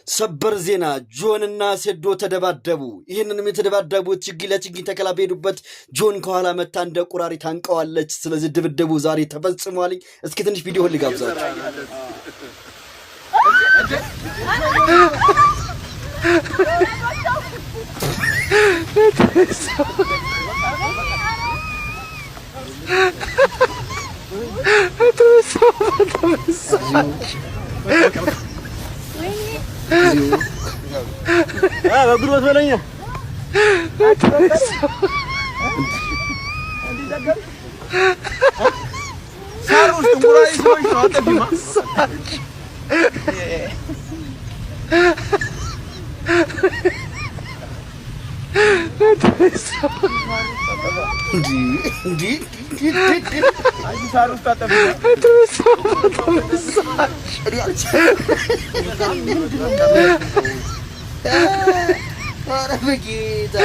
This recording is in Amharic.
ሰበር ዜና ጆንና ሴዶ ተደባደቡ። ይህንንም የተደባደቡት ችግኝ ለችግኝ ተከላ በሄዱበት ጆን ከኋላ መታ እንደ ቁራሪ ታንቀዋለች። ስለዚህ ድብድቡ ዛሬ ተፈጽሟል። እስኪ ትንሽ ቪዲዮ ልጋብዛችሁ። በግሮት በለኛ ሳሩስ እንቁራይ ሰዎች ነው አጠፊማ እንዲ አይ ሳሩስ ታጠፊማ Para begitu.